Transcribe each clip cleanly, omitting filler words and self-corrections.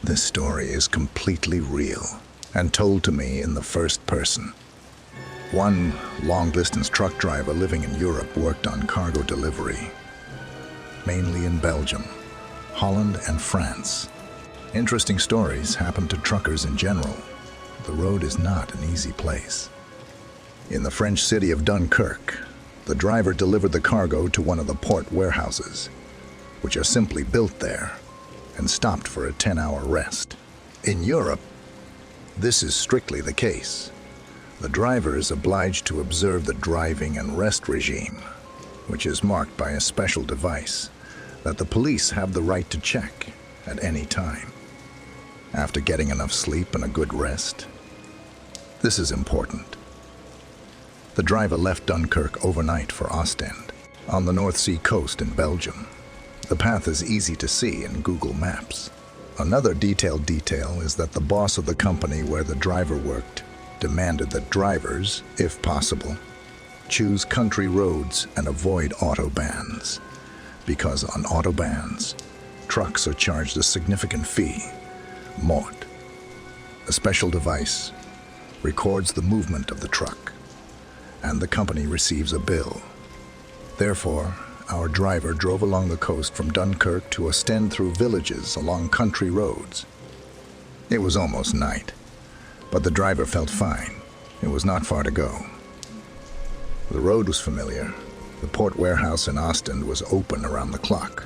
This story is completely real and told to me in the first person. One long-distance truck driver living in Europe worked on cargo delivery, mainly in Belgium, Holland, and France. Interesting stories happen to truckers in general. The road is not an easy place. In the French city of Dunkirk, the driver delivered the cargo to one of the port warehouses, which are simply built there, and stopped for a 10-hour rest. In Europe, this is strictly the case. The driver is obliged to observe the driving and rest regime, which is marked by a special device that the police have the right to check at any time. After getting enough sleep and a good rest, this is important. The driver left Dunkirk overnight for Ostend, on the North Sea coast in Belgium. The path is easy to see in Google Maps. Another detailed detail is that the boss of the company where the driver worked demanded that drivers, if possible, choose country roads and avoid autobahns, because on autobahns, trucks are charged a significant fee, mort. A special device records the movement of the truck, and the company receives a bill. Therefore, our driver drove along the coast from Dunkirk to Ostend through villages along country roads. It was almost night, but the driver felt fine. It was not far to go. The road was familiar. The port warehouse in Ostend was open around the clock,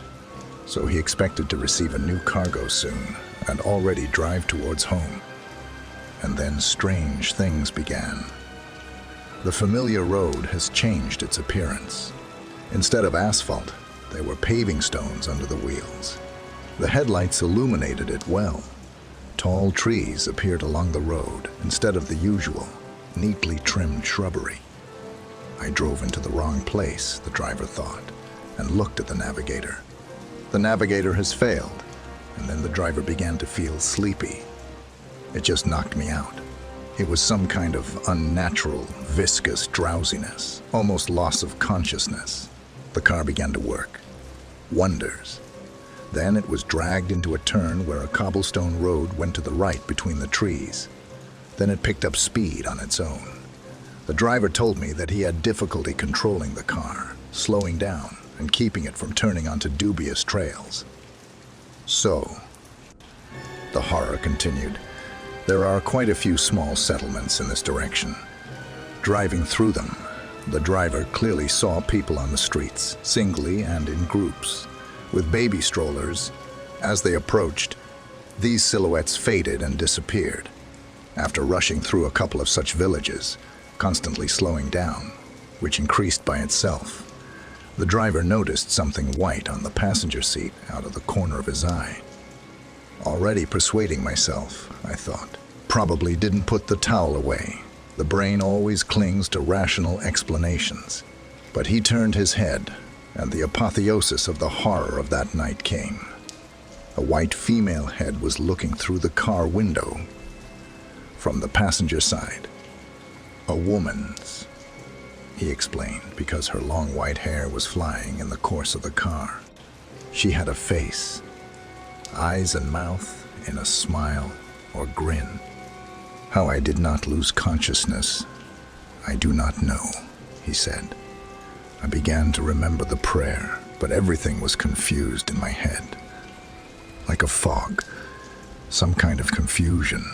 so he expected to receive a new cargo soon and already drive towards home. And then strange things began. The familiar road has changed its appearance. Instead of asphalt, there were paving stones under the wheels. The headlights illuminated it well. Tall trees appeared along the road instead of the usual, neatly trimmed shrubbery. I drove into the wrong place, the driver thought, and looked at the navigator. The navigator has failed, and then the driver began to feel sleepy. It just knocked me out. It was some kind of unnatural, viscous drowsiness, almost loss of consciousness. The car began to work. Wonders. Then it was dragged into a turn where a cobblestone road went to the right between the trees. Then it picked up speed on its own. The driver told me that he had difficulty controlling the car, slowing down and keeping it from turning onto dubious trails. So, the horror continued. There are quite a few small settlements in this direction. Driving through them, the driver clearly saw people on the streets, singly and in groups, with baby strollers. As they approached, these silhouettes faded and disappeared. After rushing through a couple of such villages, constantly slowing down, which increased by itself, the driver noticed something white on the passenger seat out of the corner of his eye. Already persuading myself, I thought. Probably didn't put the towel away. The brain always clings to rational explanations. But he turned his head, and the apotheosis of the horror of that night came. A white female head was looking through the car window from the passenger side. A woman's, he explained, because her long white hair was flying in the course of the car. She had a face, eyes and mouth in a smile or grin. How I did not lose consciousness, I do not know, he said. I began to remember the prayer, but everything was confused in my head. Like a fog, some kind of confusion.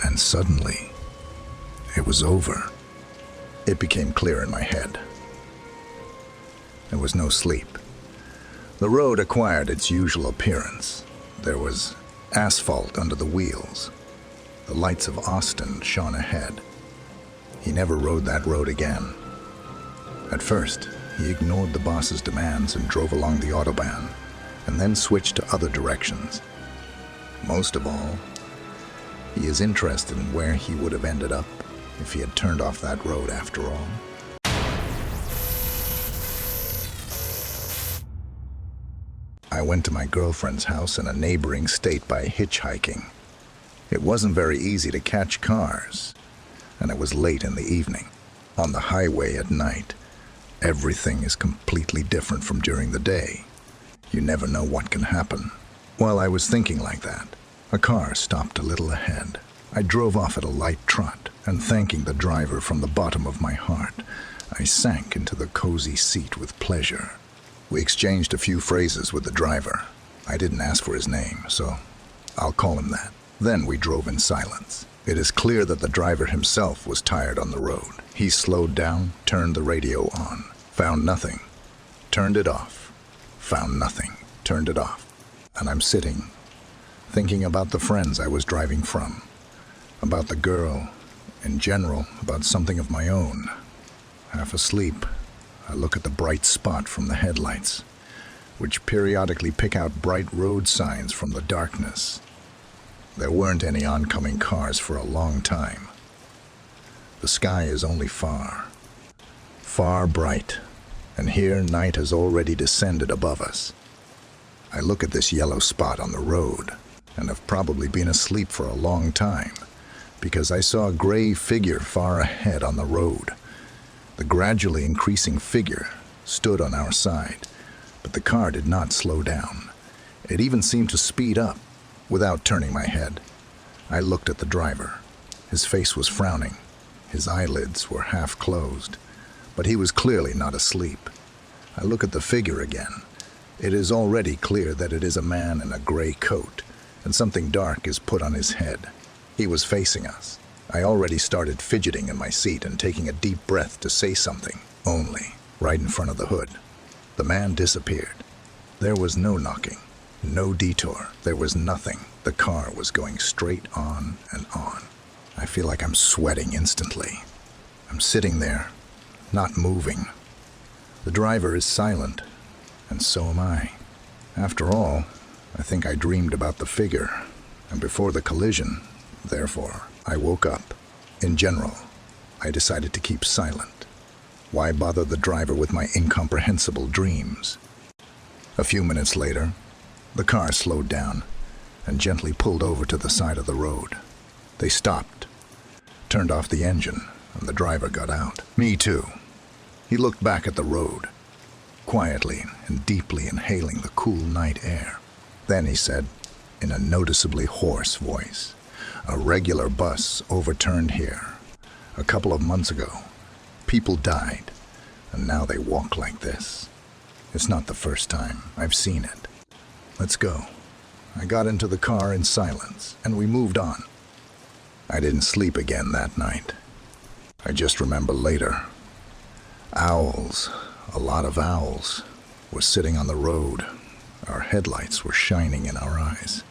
And suddenly, it was over. It became clear in my head. There was no sleep. The road acquired its usual appearance. There was asphalt under the wheels. The lights of Ostend shone ahead. He never rode that road again. At first, he ignored the boss's demands and drove along the autobahn, and then switched to other directions. Most of all, he is interested in where he would have ended up if he had turned off that road after all. I went to my girlfriend's house in a neighboring state by hitchhiking. It wasn't very easy to catch cars, and it was late in the evening. On the highway at night, everything is completely different from during the day. You never know what can happen. While I was thinking like that, A car stopped a little ahead. I drove off at a light trot, and thanking the driver from the bottom of my heart, I sank into the cozy seat with pleasure. We exchanged a few phrases with the driver. I didn't ask for his name, so I'll call him that. Then we drove in silence. It is clear that the driver himself was tired on the road. He slowed down, turned the radio on, found nothing, turned it off, found nothing, turned it off. And I'm sitting, thinking about the friends I was driving from, about the girl, in general, about something of my own. Half asleep, I look at the bright spot from the headlights, which periodically pick out bright road signs from the darkness. There weren't any oncoming cars for a long time. The sky is only far, far bright, and here night has already descended above us. I look at this yellow spot on the road, and have probably been asleep for a long time, because I saw a gray figure far ahead on the road. The gradually increasing figure stood on our side, but the car did not slow down. It even seemed to speed up. Without turning my head, I looked at the driver. His face was frowning. His eyelids were half closed, but he was clearly not asleep. I look at the figure again. It is already clear that it is a man in a gray coat, and something dark is put on his head. He was facing us. I already started fidgeting in my seat and taking a deep breath to say something, only, right in front of the hood. The man disappeared. There was no knocking. No detour. There was nothing. The car was going straight on and on. I feel like I'm sweating instantly. I'm sitting there, not moving. The driver is silent, and so am I. After all, I think I dreamed about the figure, and before the collision, therefore, I woke up. In general, I decided to keep silent. Why bother the driver with my incomprehensible dreams? A few minutes later, the car slowed down and gently pulled over to the side of the road. They stopped, turned off the engine, and the driver got out. Me too. He looked back at the road, quietly and deeply inhaling the cool night air. Then he said, in a noticeably hoarse voice, "A regular bus overturned here. A couple of months ago, people died, and now they walk like this. It's not the first time I've seen it. Let's go." I got into the car in silence, and we moved on. I didn't sleep again that night. I just remember later, owls, a lot of owls, were sitting on the road. Our headlights were shining in our eyes.